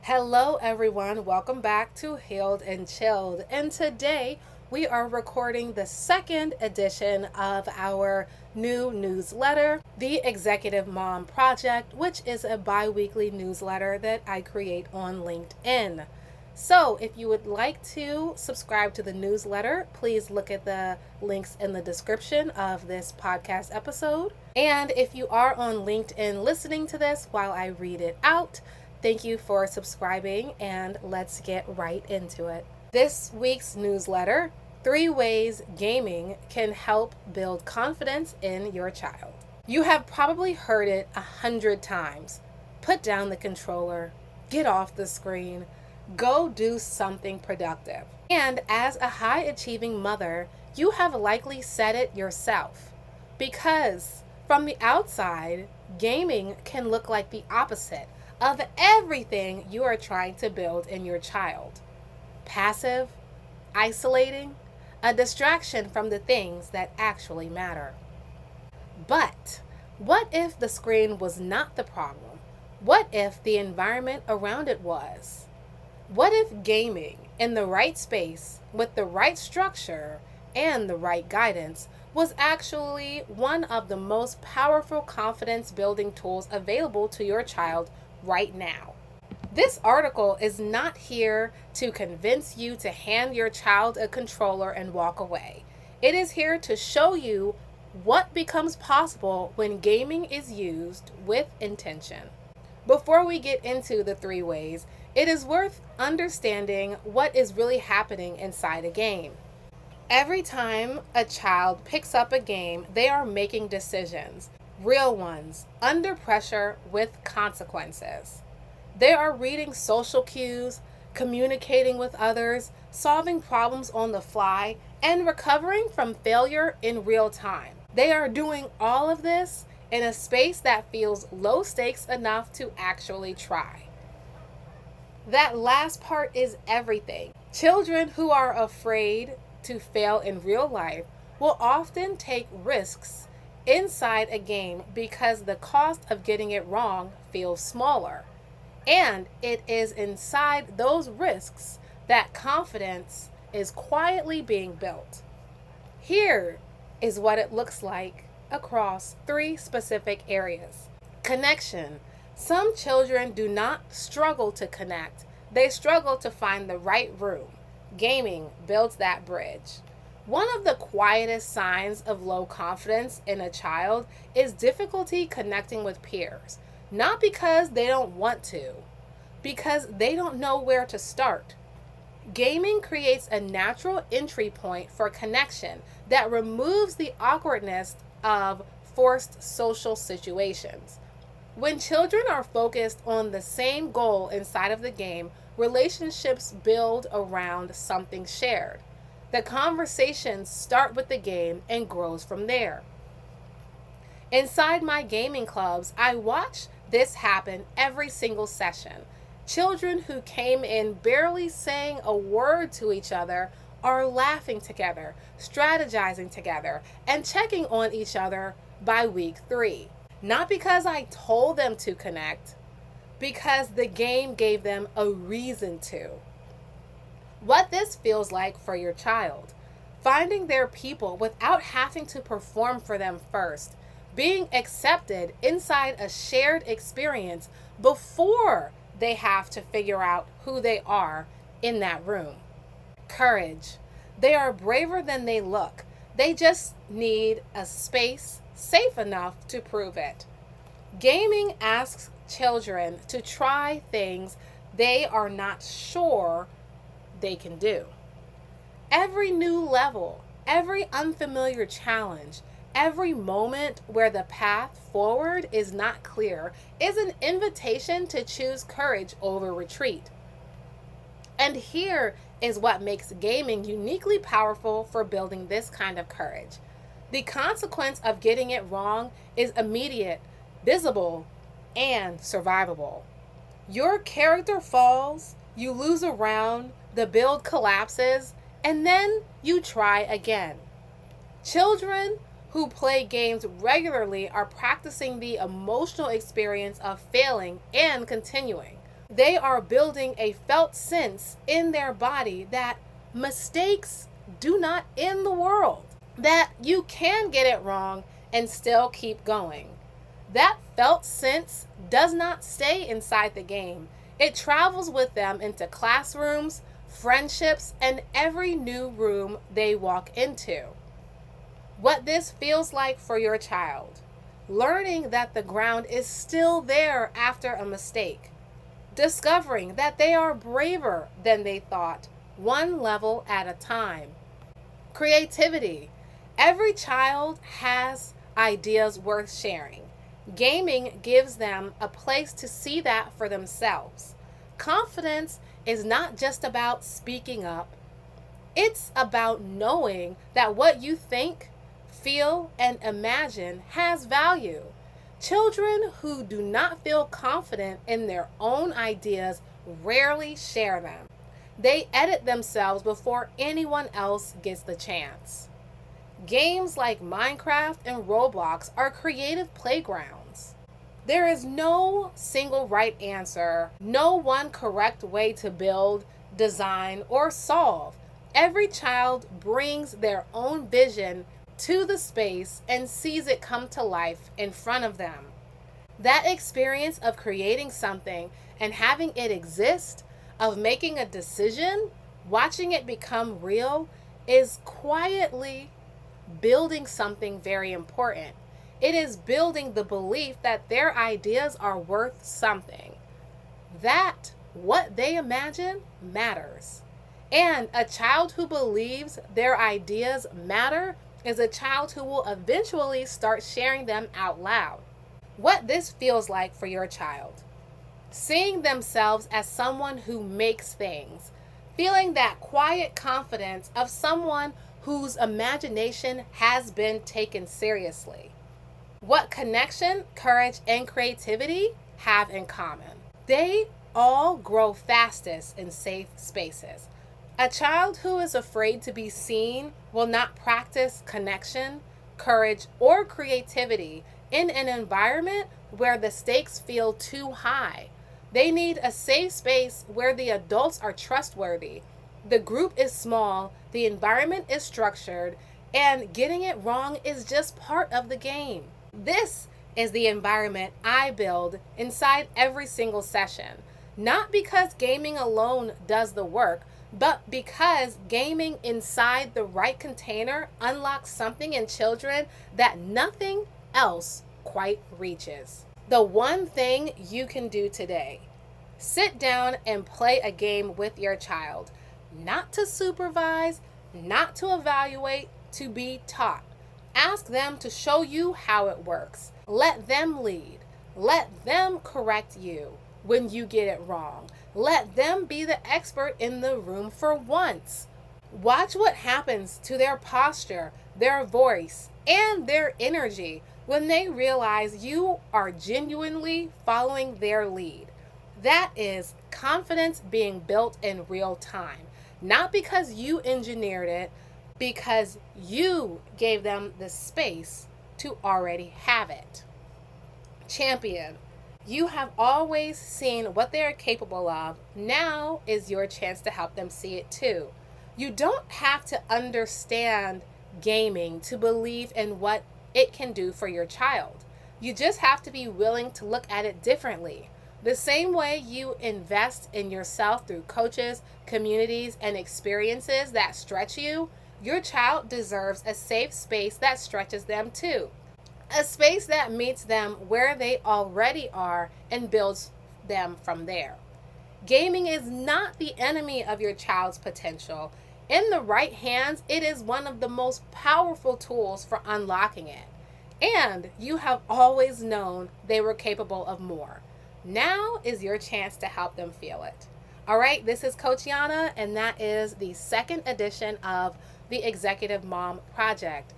Hello, everyone. Welcome back to Healed and Chilled. And today we are recording the second edition of our new newsletter, the Executive Mom Project, which is a bi weekly newsletter that I create on LinkedIn. So, if you would like to subscribe to the newsletter, please look at the links in the description of this podcast episode. And if you are on LinkedIn listening to this while I read it out, thank you for subscribing, and let's get right into it. This week's newsletter: 3 ways gaming can help build confidence in your child. You have probably heard it 100 times. Put down the controller, get off the screen, go do something productive. And as a high achieving mother, you have likely said it yourself. Because from the outside, gaming can look like the opposite of everything you are trying to build in your child. Passive, isolating, a distraction from the things that actually matter. But what if the screen was not the problem? What if the environment around it was? What if gaming in the right space, with the right structure and the right guidance, was actually one of the most powerful confidence building tools available to your child right now? This article is not here to convince you to hand your child a controller and walk away. It is here to show you what becomes possible when gaming is used with intention. Before we get into the 3 ways, it is worth understanding what is really happening inside a game. Every time a child picks up a game, they are making decisions, real ones, under pressure with consequences. They are reading social cues, communicating with others, solving problems on the fly, and recovering from failure in real time. They are doing all of this in a space that feels low stakes enough to actually try. That last part is everything. Children who are afraid to fail in real life will often take risks inside a game because the cost of getting it wrong feels smaller. And it is inside those risks that confidence is quietly being built. Here is what it looks like across 3 specific areas. Connection. Some children do not struggle to connect. They struggle to find the right room. Gaming builds that bridge. One of the quietest signs of low confidence in a child is difficulty connecting with peers. Not because they don't want to, because they don't know where to start. Gaming creates a natural entry point for connection that removes the awkwardness of forced social situations. When children are focused on the same goal inside of the game, relationships build around something shared. The conversations start with the game and grows from there. Inside my gaming clubs, I watch this happen every single session. Children who came in barely saying a word to each other are laughing together, strategizing together, and checking on each other by week 3. Not because I told them to connect, because the game gave them a reason to. What this feels like for your child: finding their people without having to perform for them first, being accepted inside a shared experience before they have to figure out who they are in that room. Courage. They are braver than they look. They just need a space safe enough to prove it. Gaming asks children to try things they are not sure they can do. Every new level, every unfamiliar challenge, every moment where the path forward is not clear is an invitation to choose courage over retreat. And here is what makes gaming uniquely powerful for building this kind of courage. The consequence of getting it wrong is immediate, visible, and survivable. Your character falls, you lose a round, the build collapses, and then you try again. Children who play games regularly are practicing the emotional experience of failing and continuing. They are building a felt sense in their body that mistakes do not end the world, that you can get it wrong and still keep going. That felt sense does not stay inside the game. It travels with them into classrooms, friendships, and every new room they walk into. What this feels like for your child: learning that the ground is still there after a mistake, discovering that they are braver than they thought, one level at a time. Creativity. Every child has ideas worth sharing. Gaming gives them a place to see that for themselves. Confidence is not just about speaking up, it's about knowing that what you think, feel, and imagine has value. Children who do not feel confident in their own ideas rarely share them. They edit themselves before anyone else gets the chance. Games like Minecraft and Roblox are creative playgrounds. There is no single right answer, no one correct way to build, design, or solve. Every child brings their own vision to the space and sees it come to life in front of them. That experience of creating something and having it exist, of making a decision, watching it become real, is quietly building something very important. It is building the belief that their ideas are worth something, that what they imagine matters. And a child who believes their ideas matter is a child who will eventually start sharing them out loud. What this feels like for your child: seeing themselves as someone who makes things, feeling that quiet confidence of someone whose imagination has been taken seriously. What connection, courage, and creativity have in common? They all grow fastest in safe spaces. A child who is afraid to be seen will not practice connection, courage, or creativity in an environment where the stakes feel too high. They need a safe space where the adults are trustworthy, the group is small, the environment is structured, and getting it wrong is just part of the game. This is the environment I build inside every single session, not because gaming alone does the work, but because gaming inside the right container unlocks something in children that nothing else quite reaches. The one thing you can do today: sit down and play a game with your child, not to supervise, not to evaluate, to be taught. Ask them to show you how it works. Let them lead. Let them correct you when you get it wrong. Let them be the expert in the room for once. Watch what happens to their posture, their voice, and their energy when they realize you are genuinely following their lead. That is confidence being built in real time. Not because you engineered it, because you gave them the space to already have it. Champion. You have always seen what they are capable of. Now is your chance to help them see it too. You don't have to understand gaming to believe in what it can do for your child. You just have to be willing to look at it differently. The same way you invest in yourself through coaches, communities, and experiences that stretch you, your child deserves a safe space that stretches them too. A space that meets them where they already are and builds them from there. Gaming is not the enemy of your child's potential. In the right hands, it is one of the most powerful tools for unlocking it. And you have always known they were capable of more. Now is your chance to help them feel it. All right, this is Coach Yana, and that is the second edition of the Executive Mom Project.